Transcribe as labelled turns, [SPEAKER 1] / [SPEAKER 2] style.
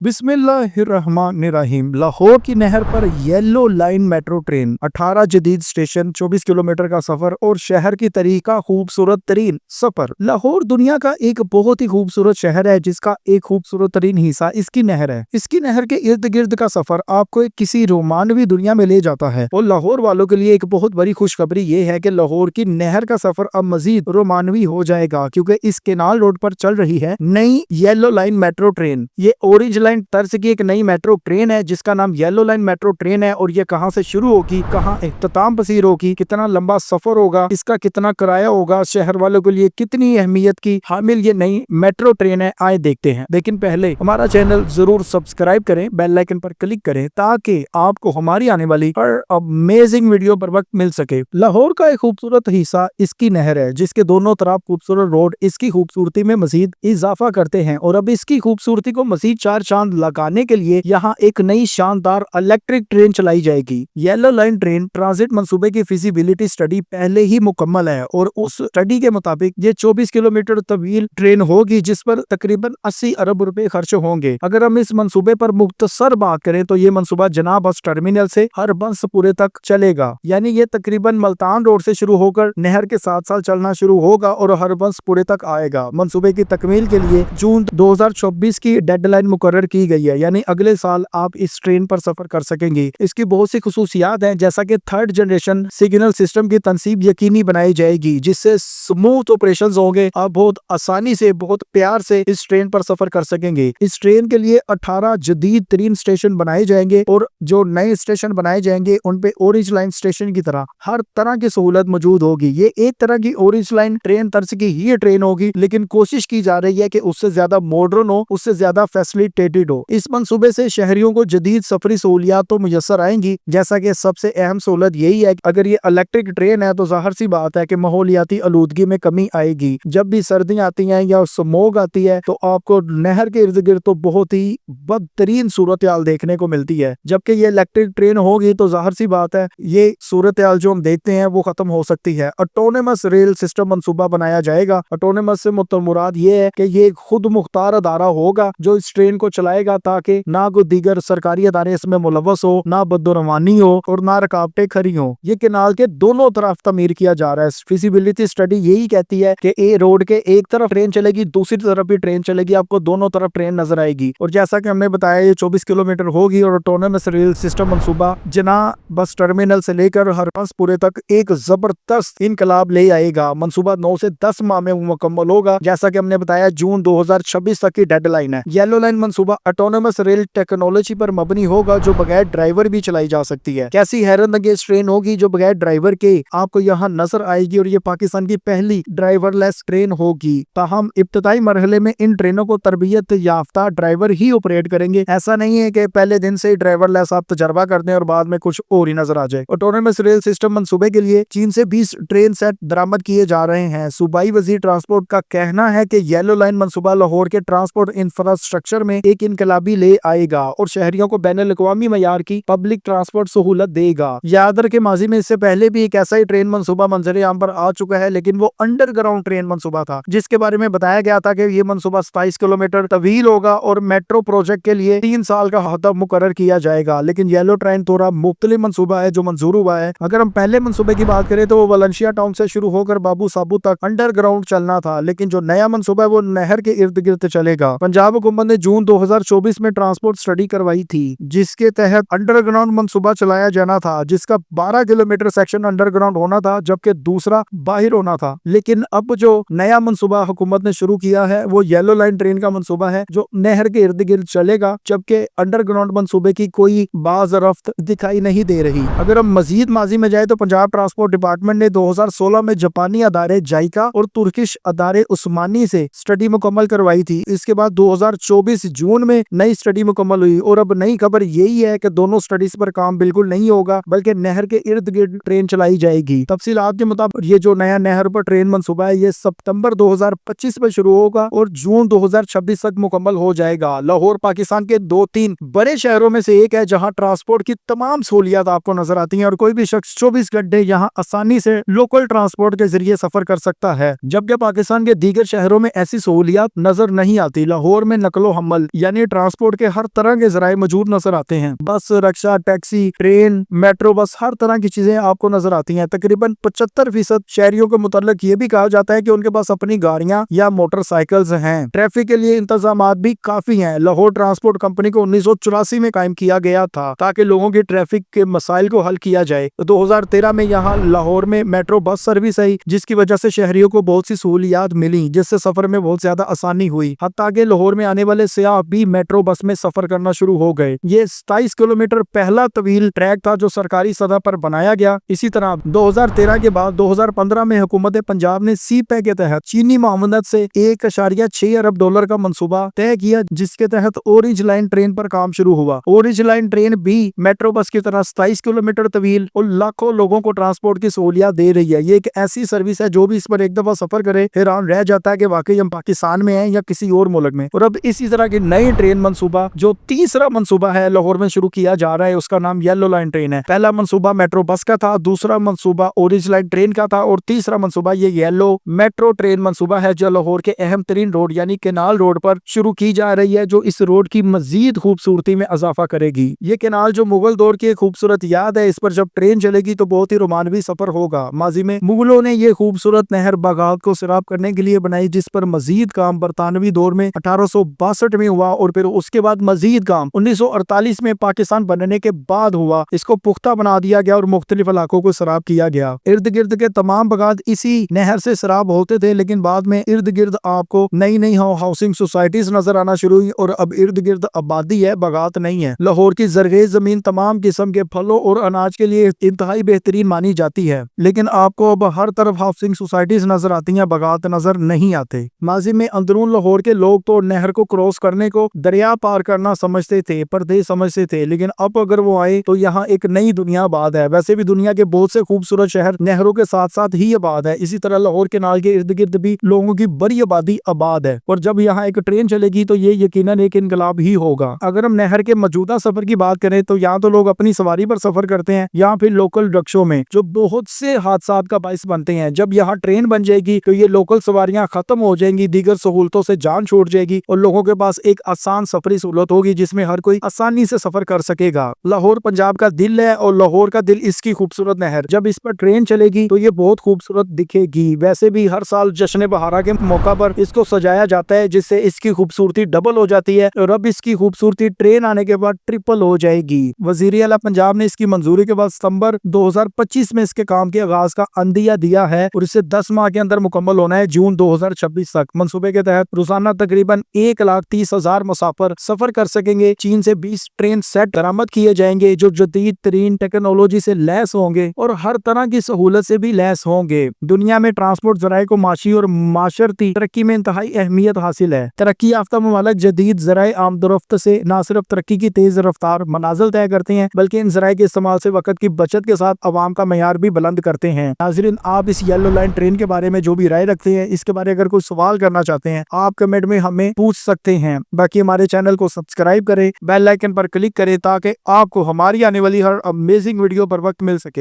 [SPEAKER 1] बिस्मिल्लाहिर्रहमानिर्रहीम। लाहौर की नहर पर येलो लाइन मेट्रो ट्रेन, 18 जदीद स्टेशन, 24 किलोमीटर का सफर और शहर की तरीका खूबसूरत तरीन सफर। लाहौर दुनिया का एक बहुत ही खूबसूरत शहर है जिसका एक खूबसूरत तरीन हिस्सा इसकी नहर है। इसकी नहर के इर्द गिर्द का सफर आपको एक किसी रोमानवी दुनिया में ले जाता है और लाहौर वालों के लिए एक बहुत बड़ी खुशखबरी ये है कि लाहौर की नहर का सफर अब मजीद रोमानवी हो जाएगा क्योंकि इस केनाल रोड पर चल रही है नई येलो लाइन मेट्रो ट्रेन। ये ऑरेंज लाइन तर्ज की एक नई मेट्रो ट्रेन है जिसका नाम येलो लाइन मेट्रो ट्रेन है और ये कहां से शुरू होगी, कहां इख्तिताम पसीर होगी, कितना लंबा सफर होगा, इसका कितना किराया होगा, शहर वालों के लिए कितनी अहमियत की हामिल ये नई मेट्रो ट्रेन है, आए देखते हैं। लेकिन पहले हमारा चैनल जरूर सब्सक्राइब करें, बेल आइकन पर क्लिक करें ताकि आपको हमारी आने वाली हर अमेजिंग वीडियो पर वक्त मिल सके। लाहौर का एक खूबसूरत हिस्सा इसकी नहर है जिसके दोनों तरफ खूबसूरत रोड इसकी खूबसूरती में मजीद इजाफा करते हैं और अब इसकी खूबसूरती को मजीद चार चांद लगाने के लिए यहाँ एक नई शानदार इलेक्ट्रिक ट्रेन चलाई जाएगी। येलो लाइन ट्रेन ट्रांजिट मंसूबे की फिजिबिलिटी स्टडी पहले ही मुकम्मल है और उस स्टडी के मुताबिक ये 24 किलोमीटर तवील ट्रेन होगी जिस पर तकरीबन 80 अरब रुपए खर्च होंगे। अगर हम इस मंसूबे पर मुख्तसर बात करें तो ये मंसूबा जनाब बस टर्मिनल से हरबंसपुरे तक चलेगा, यानी ये तकरीबन मुल्तान रोड से शुरू होकर नहर के साथ साथ चलना शुरू होगा और हरबंसपुरे तक आएगा। मंसूबे की तकमील के लिए जून 2024 की डेडलाइन मुकर्रर की गई है, यानी अगले साल आप इस ट्रेन पर सफर कर सकेंगे। इसकी बहुत सी खुसूसियात हैं, जैसा कि थर्ड जनरेशन सिग्नल सिस्टम की तनसीब यकीनी बनाई जाएगी जिससे स्मूथ ऑपरेशंस होंगे। आप बहुत आसानी से, बहुत प्यार से इस ट्रेन पर सफर कर सकेंगे। इस ट्रेन के लिए 18 जदीद तरीन स्टेशन बनाए जाएंगे और जो नए स्टेशन बनाए जाएंगे उन पे ऑरेंज लाइन स्टेशन की तरह हर तरह की सहूलत मौजूद होगी। ये एक तरह की ऑरेंज लाइन ट्रेन तर्ज की ही ट्रेन होगी, लेकिन कोशिश की जा रही है कि उससे ज्यादा मॉडर्न हो, उससे ज्यादा फैसिलिटेटेड हो। इस मंसूबे से शहरियों को जदीद सफरी सहूलियात तो मुयसर आएंगी, जैसा कि सबसे अहम सहूलत यही है कि अगर ये इलेक्ट्रिक ट्रेन है तो जाहिर सी बात है कि माहौलियाती आलूदगी में कमी आएगी। जब भी सर्दियां आती हैं या स्मोग आती है तो आपको नहर के इर्द गिर्द तो बहुत ही बदतरीन सूरत हाल देखने को मिलती है। जबकि ये इलेक्ट्रिक ट्रेन होगी तो जाहिर सी बात है ये सूरत हाल जो हम देखते हैं वो खत्म हो सकती है। ऑटोनमस रेल सिस्टम मंसूबा बनाया जाएगा। ऑटोनमस से मुराद ये है कि ये खुद मुख्तार अदारा होगा जो इस ट्रेन को चलाएगा ताकि ना कोई दीगर सरकारी अदारे इसमें मुलव्वस हो, ना बदरवानी हो और ना रुकावटें खड़ी हो। ये केनाल के दोनों तरफ तमीर किया जा रहा है। फिजिबिलिटी स्टडी यही कहती है कि ए रोड के एक तरफ ट्रेन चलेगी, दूसरी तरफ भी ट्रेन चलेगी, आपको दोनों तरफ ट्रेन नजर आएगी। और जैसा कि हमने बताया ये 24 किलोमीटर होगी और ऑटोनमस रेल सिस्टम मंसूबा जना बस टर्मिनल से लेकर हरबंसपुरे तक एक जबरदस्त इनकलाब ले आएगा। मंसूबा 9 से 10 माह में मुकम्मल होगा, जैसा कि हमने बताया जून 2026 तक की डेडलाइन है। येलो लाइन मंसूबा ऑटोनमस रेल टेक्नोलॉजी पर मबनी होगा जो बगैर ड्राइवर भी चलाई जा सकती है। कैसी हैरत अंगेज ट्रेन होगी जो बगैर ड्राइवर के आपको यहाँ नजर आएगी और ये पाकिस्तान की पहली ड्राइवरलेस ट्रेन होगी। ताहम इब्तदाई मरहले में इन ट्रेनों को तरबियत याफ्ता ड्राइवर ही ऑपरेट करेंगे। ऐसा नहीं है कि पहले दिन से ड्राइवरलेस आप तजर्बा कर दें और बाद में कुछ और ही नजर आ जाए। ऑटोनमस रेल सिस्टम मंसूबे के लिए चीन से 20 ट्रेन सेट दरामद किए जा रहे हैं। सूबाई वजीर ट्रांसपोर्ट का कहना है कि येलो लाइन मंसूबा लाहौर के ट्रांसपोर्ट इंफ्रास्ट्रक्चर में एक इनकलाबी ले आएगा और शहरियों को बैनुल-अक़वामी मयार की पब्लिक ट्रांसपोर्ट सहूलत देगा। याद रखें माजी में इससे पहले भी एक ऐसा ही ट्रेन मंसूबा मंजर आम पर आ चुका है, लेकिन वो अंडरग्राउंड ट्रेन मंसूबा था जिसके बारे में बताया गया था कि ये मंसूबा 27 किलोमीटर तवील होगा और मेट्रो प्रोजेक्ट के लिए 3 साल का हदफ मुकर्रर किया जाएगा। लेकिन येलो ट्रेन थोड़ा मुख्तलिफ मंसूबा है जो मंजूर हुआ है। अगर हम पहले मंसूबे की बात करें तो वो वलंशिया टाउन से शुरू होकर बाबू साबू तक अंडरग्राउंड चलना था, लेकिन जो नया मंसूबा है वो नहर के इर्द गिर्द चलेगा। पंजाब हुकूमत ने जून 2024 में ट्रांसपोर्ट स्टडी करवाई थी जिसके तहत अंडरग्राउंड मंसूबा चलाया जाना था, जिसका 12 किलोमीटर सेक्शन अंडरग्राउंड होना था जबकि दूसरा बाहर होना था। लेकिन अब जो नया मंसूबा हुकूमत ने शुरू किया है वो येलो लाइन ट्रेन का मंसूबा है जो नहर के इर्द गिर्द चलेगा, जबकि अंडरग्राउंड मंसूबे की कोई बाज़रफ्त दिखाई नहीं दे रही। अगर हम मजीद माजी में जाए तो पंजाब ट्रांसपोर्ट डिपार्टमेंट ने 2016 में जापानी अदारे जाइका और तुर्किश अदारे उस्मानी से स्टडी मुकम्मल करवाई थी। इसके बाद 2024 जून में नई स्टडी मुकम्मल हुई और अब नई खबर यही है कि दोनों स्टडीज पर काम बिल्कुल नहीं होगा बल्कि नहर के इर्द गिर्द ट्रेन चलाई जाएगी। तफसीलात के मुताबिक ये जो नया नहर पर ट्रेन मंसूबा है ये सितंबर 2025 में शुरू होगा और जून 2026 तक मुकम्मल हो जाएगा। लाहौर पाकिस्तान के 2-3 बड़े शहरों में से एक है जहां ट्रांसपोर्ट की तमाम सहूलियात आपको नजर आती हैं और कोई भी शख्स 24 घंटे यहां आसानी से लोकल ट्रांसपोर्ट के जरिए सफर कर सकता है, जबकि पाकिस्तान के दीगर शहरों में ऐसी सहूलियात नजर नहीं आती। लाहौर में नकलो हमल यानी ट्रांसपोर्ट के हर तरह के जराये मौजूद नजर आते हैं। बस, rickshaw, taxi, train, metro bus, हर तरह की चीजें आपको नजर आती हैं। तकरीबन 75% शहरियों के मुतालिक ये भी कहा जाता है कि उनके पास अपनी गाड़ियां या मोटरसाइकिल्स हैं। ट्रैफिक के लिए इंतजामात भी काफी हैं। लाहौर ट्रांसपोर्ट कंपनी को 1984 में कायम किया गया था ताकि लोगों की ट्रैफिक के मसाइल को हल किया जाए। 2013 में यहाँ लाहौर में मेट्रो बस सर्विस आई, जिसकी वजह से शहरियों को बहुत सी सहूलियात मिली, जिससे सफर में बहुत ज्यादा आसानी हुई। हत्ता कि लाहौर में आने वाले सियाह भी मेट्रो बस में सफर करना शुरू हो गए। ये 27 किलोमीटर पहला तवील ट्रैक था जो सरकारी सतह पर बनाया गया। इसी तरह 2013 के बाद 2015 में हुकूमत पंजाब ने सी पैक के तहत चीनी मामनत से $1.6 अरब का मंसूबा तय किया, जिसके तहत ऑरेंज लाइन ट्रेन पर काम शुरू हुआ। ऑरेंज लाइन ट्रेन भी मेट्रो बस की तरह 27 किलोमीटर तवील और लाखों लोगों को ट्रांसपोर्ट की सहूलियत दे रही है। ये एक ऐसी सर्विस है जो भी इस पर एक दफा सफर करे हैरान रह जाता है कि वाकई हम पाकिस्तान में हैं या किसी और मुल्क में। और अब इसी तरह की नई ट्रेन मंसूबा, जो तीसरा मंसूबा है लाहौर में शुरू किया जा रहा है, उसका नाम येलो लाइन ट्रेन है। पहला मंसूबा मेट्रो बस का था, दूसरा मंसूबा ऑरेंज लाइन ट्रेन का था और तीसरा मंसूबा ये येलो मेट्रो ट्रेन मंसूबा है, जो लाहौर के अहम तरीन रोड यानी केनाल रोड पर शुरू की जा रही है, जो इस रोड की मजीद खूबसूरती में इजाफा करेगी। ये केनाल जो मुगल दौर की एक खूबसूरत याद है, इस पर जब ट्रेन चलेगी तो बहुत ही रोमानवी सफर होगा। माजी में मुगलों ने ये खूबसूरत नहर बागात को सैराब करने के लिए बनाई, जिस पर मजीद काम बरतानवी दौर में 1862 में हुआ और फिर उसके बाद मजीद काम 1948 में पाकिस्तान बनने के बाद हुआ। इसको पुख्ता बना दिया गया और मुख्तलिफ इलाकों को सैराब किया गया। इर्द गिर्द के तमाम बागात इसी नहर से सैराब होते थे, लेकिन बाद में इर्द गिर्द आपको नई नई हाउसिंग सोसाइटीज नजर आना शुरू हुई और अब इर्द गिर्द आबादी है, बागात नहीं है। लाहौर की जरगेज जमीन तमाम किस्म के फलों और अनाज के लिए इंतहाई बेहतरीन मानी जाती है, लेकिन आपको अब हर तरफ हाउसिंग सोसाइटीज नजर आती हैं, बागात नजर नहीं आते। माजी में अंदरून लाहौर के लोग तो नहर को क्रॉस करने को दरिया पार करना समझते थे, परदेश समझते थे, लेकिन अब अगर वो आए तो यहाँ एक नई दुनिया आबाद है। वैसे भी दुनिया के बहुत से खूबसूरत शहर नहरों के साथ साथ ही आबाद है, इसी तरह लाहौर केनाल के इर्द गिर्द भी लोगों की बड़ी आबादी आबाद है। और जब यहाँ एक ट्रेन चलेगी तो ये यकीनन एक इनकलाब ही होगा। अगर हम नहर के मौजूदा सफर की बात करें तो यहाँ तो लोग अपनी सवारी पर सफर करते हैं या फिर लोकल रिक्शों में, जो बहुत से हादसात का बाइस बनते हैं। जब यहाँ ट्रेन बन जाएगी तो ये लोकल सवारियां खत्म हो जाएंगी, दीगर सहूलतों से जान छूट जाएगी और लोगों के पास एक आसान सफरी सहूलत होगी जिसमें हर कोई आसानी से सफर कर सकेगा। लाहौर पंजाब का दिल है और लाहौर का दिल इसकी खूबसूरत नहर। जब इस पर ट्रेन चलेगी तो ये बहुत खूबसूरत दिखेगी। वैसे भी हर साल जश्न बहारा के मौका पर इसको सजाया जाता है, जिससे इसकी खूबसूरती डबल हो जाती है और अब इसकी खूबसूरती ट्रेन आने के बाद ट्रिपल हो जाएगी। वजीर आला पंजाब ने इसकी मंजूरी के बाद सितंबर 2025 में इसके काम के आगाज का अंदिया दिया है और इसे 10 माह के अंदर मुकम्मल होना है, जून 2026 तक। मंसूबे के तहत रोजाना तकरीबन 1,30,000 मुसाफिर सफर कर सकेंगे। चीन से 20 ट्रेन सेट बरामद किए जाएंगे जो जदीद तरीन टेक्नोलॉजी से लैस होंगे और हर तरह की सहूलत से भी लैस होंगे। दुनिया में ट्रांसपोर्ट जराये को माशी और माशरती तरक्की में इंतहाई अहमियत हासिल है। तरक्की याफ्ता ममालिक जदीद जराये आमदोरफ्त से न सिर्फ तरक्की की तेज रफ्तार मनाजिल तय करते हैं, बल्कि इन जराये के इस्तेमाल से वक्त की बचत के साथ अवाम का मयार भी बुलंद करते हैं। नाज़रीन, आप इस येलो लाइन ट्रेन के बारे में जो भी राय रखते हैं, इसके बारे में अगर कोई सवाल करना चाहते हैं, आप कमेंट में हमें पूछ सकते हैं। बाकी हमारे चैनल को सब्सक्राइब करें, बेल आइकन पर क्लिक करें ताकि आपको हमारी आने वाली हर अमेजिंग वीडियो पर वक्त मिल सके।